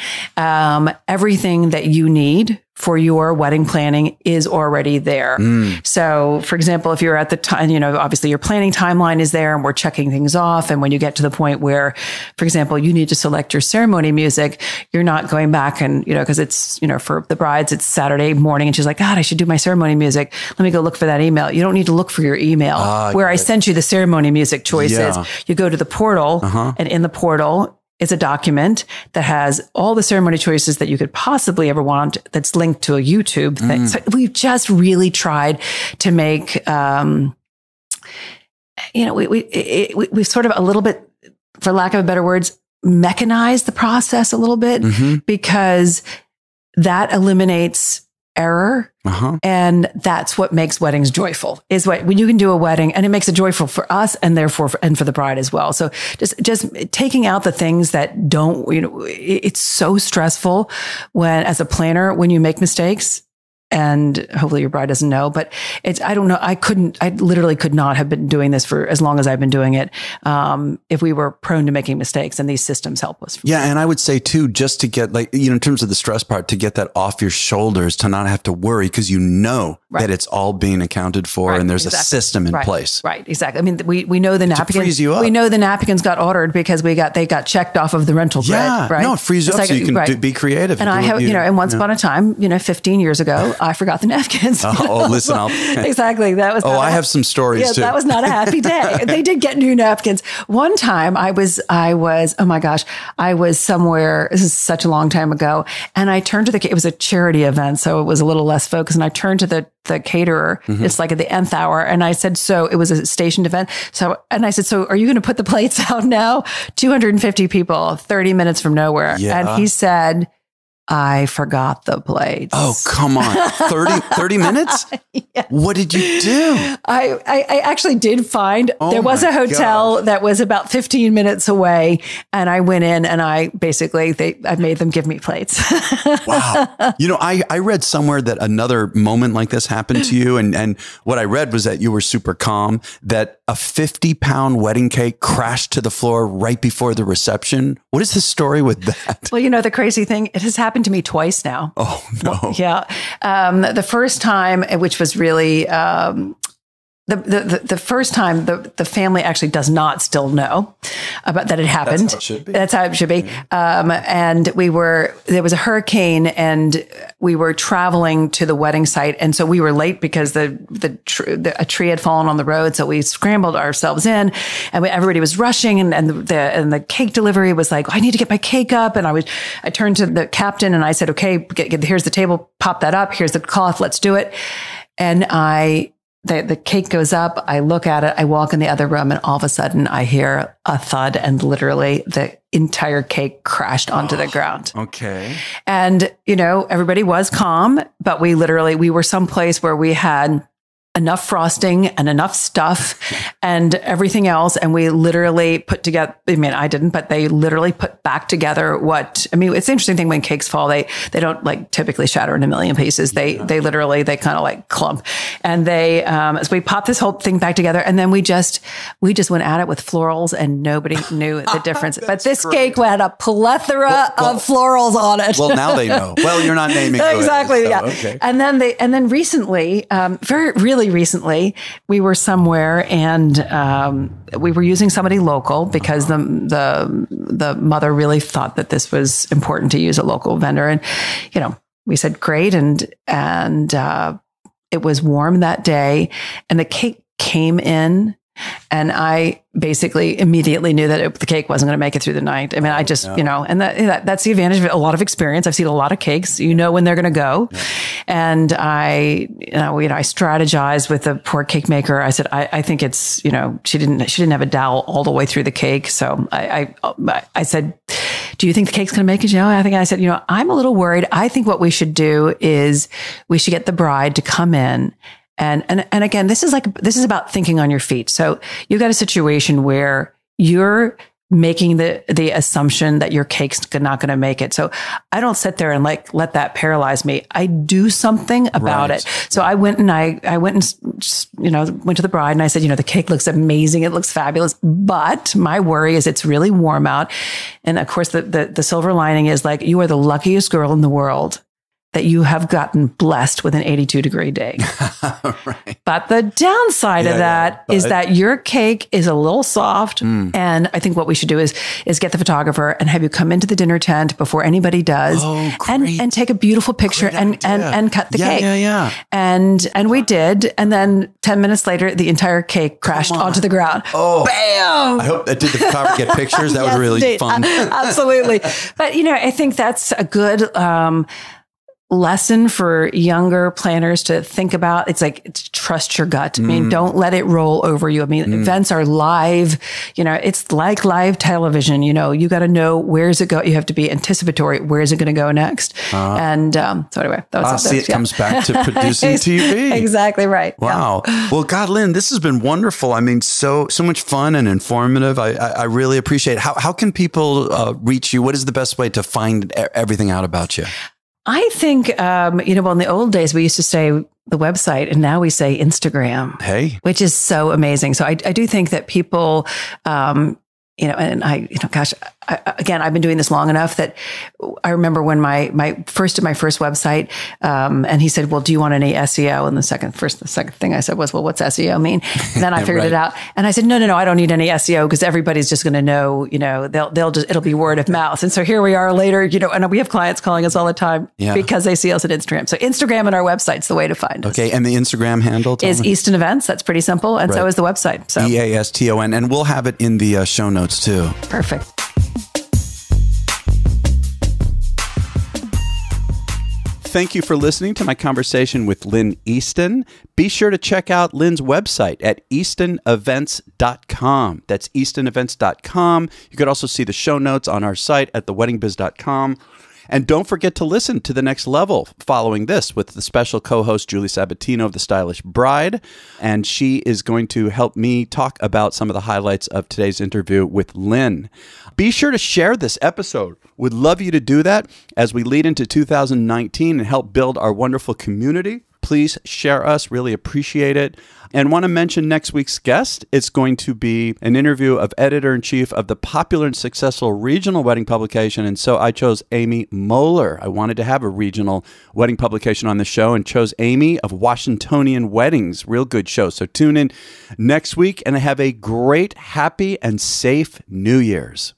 everything that you need for your wedding planning is already there. So for example, if you're at the time, obviously your planning timeline is there and we're checking things off. And when you get to the point where, for example, you need to select your ceremony music, you're not going back and, cause it's, for the brides, it's Saturday morning and she's like, God, I should do my ceremony music. Let me go look for that email. You don't need to look for your email where I sent you the ceremony music choices. You go to the portal and in the portal, it's a document that has all the ceremony choices that you could possibly ever want that's linked to a YouTube thing. So we've just really tried to make, we've sort of a little bit, for lack of better words, mechanized the process a little bit because that eliminates error. And that's what makes weddings joyful is when you can do a wedding and it makes it joyful for us and therefore and for the bride as well. So just taking out the things that don't, it's so stressful as a planner, when you make mistakes. And hopefully your bride doesn't know, but I don't know. I literally could not have been doing this for as long as I've been doing it. If we were prone to making mistakes, and these systems help us.
Yeah. And I would say too, just to get in terms of the stress part, to get that off your shoulders, to not have to worry because that it's all being accounted for and there's a system in place. Right.
Exactly. I mean, we know the napkins,
frees you up.
We know the napkins got ordered because they got checked off of the rental grid. Right.
No, it frees you up so you can be creative.
And I have, and once upon a time, 15 years ago, I forgot the napkins.
Listen,
exactly. That was.
I have some stories too.
That was not a happy day. They did get new napkins. One time I was, oh my gosh, I was somewhere, this is such a long time ago. And I turned to it was a charity event. So it was a little less focused. And I turned to the caterer. It's like at the nth hour. And I said, so it was a stationed event. And I said, so are you going to put the plates out now? 250 people, 30 minutes from nowhere.
Yeah.
And he said, I forgot the plates.
Oh, come on. 30 minutes?
Yeah.
What did you do?
I actually did find there was a hotel that was about 15 minutes away. And I went in and I made them give me plates.
Wow. I read somewhere that another moment like this happened to you. And what I read was that you were super calm, that a 50-pound wedding cake crashed to the floor right before the reception. What is the story with that?
Well, the crazy thing, it has happened to me twice now.
Oh, no.
Yeah. The first time, which was really The first time, the family actually does not still know about that it happened.
That's how it should be.
That's how it should be. And there was a hurricane, and we were traveling to the wedding site, and so we were late because a tree had fallen on the road. So we scrambled ourselves in, and everybody was rushing, and the cake delivery was like, I need to get my cake up, and I turned to the captain and I said, okay, here's the table, pop that up. Here's the cloth, let's do it. And the cake goes up. I look at it. I walk in the other room, and all of a sudden I hear a thud, and literally the entire cake crashed onto the ground.
Okay.
And, everybody was calm, but we were someplace where we had enough frosting and enough stuff and everything else. And we literally put together, I didn't, but they literally put back together it's the interesting thing when cakes fall, they don't like typically shatter in a million pieces. They kind of like clump, and so we popped this whole thing back together, and then we just went at it with florals, and nobody knew the difference. But this cake had a plethora of florals on it.
Well, now they know. Well, you're not naming
exactly.
So,
yeah.
Okay.
And then recently, really recently, we were somewhere, and we were using somebody local because the mother really thought that this was important to use a local vendor. And, we said, great. And it was warm that day, and the cake came in, and I basically immediately knew that the cake wasn't going to make it through the night. I just, and that's the advantage of a lot of experience. I've seen a lot of cakes, when they're going to go. Yeah. And I strategized with the poor cake maker. I said, I think it's, she didn't have a dowel all the way through the cake. So I said, do you think the cake's going to make it? I said, I'm a little worried. I think what we should do is we should get the bride to come in. And again, this is about thinking on your feet. So you've got a situation where you're making the assumption that your cake's not going to make it. So I don't sit there and let that paralyze me. I do something about it. So I went and went to the bride, and I said, the cake looks amazing. It looks fabulous. But my worry is it's really warm out. And of course, the silver lining is you are the luckiest girl in the world that you have gotten blessed with an 82-degree day.
Right.
But the downside of that is that your cake is a little soft. And I think what we should do is get the photographer and have you come into the dinner tent before anybody does and take a beautiful picture and cut the cake.
Yeah.
And we did. And then 10 minutes later, the entire cake crashed onto the ground.
Oh,
bam!
I hope that did the photographer get pictures. That was really fun.
Absolutely. But, I think that's a good, lesson for younger planners to think about. It's trust your gut. Don't let it roll over you. Events are live, it's like live television. You got to know where's it go. You have to be anticipatory. Where's it going to go next? So anyway,
it comes back to producing TV.
Exactly right.
Wow. Yeah. Well, God, Lynn, this has been wonderful. So much fun and informative. I really appreciate it. How can people reach you? What is the best way to find everything out about you?
I think, in the old days, we used to say the website, and now we say Instagram, which is so amazing. So I do think that people, and I've been doing this long enough that I remember when my first website, and he said, well, do you want any SEO? And the second thing I said was, well, what's SEO mean? And then I figured it out. And I said, no, I don't need any SEO because everybody's just going to know, it'll be word of mouth. And so here we are later, and we have clients calling us all the time because they see us at Instagram. So Instagram and our website's the way to find us.
Okay. And the Instagram handle
is Easton Events. That's pretty simple. And so is the website. So
EASTON. And we'll have it in the show notes too.
Perfect.
Thank you for listening to my conversation with Lynn Easton. Be sure to check out Lynn's website at eastonevents.com. That's eastonevents.com. You could also see the show notes on our site at theweddingbiz.com. And don't forget to listen to The Next Level following this with the special co-host Julie Sabatino of The Stylish Bride. And she is going to help me talk about some of the highlights of today's interview with Lynn. Be sure to share this episode. Would love you to do that as we lead into 2019 and help build our wonderful community. Please share us. Really appreciate it. And want to mention next week's guest. It's going to be an interview of editor-in-chief of the popular and successful regional wedding publication. And so I chose Amy Moeller. I wanted to have a regional wedding publication on the show and chose Amy of Washingtonian Weddings. Real good show. So tune in next week and have a great, happy, and safe New Year's.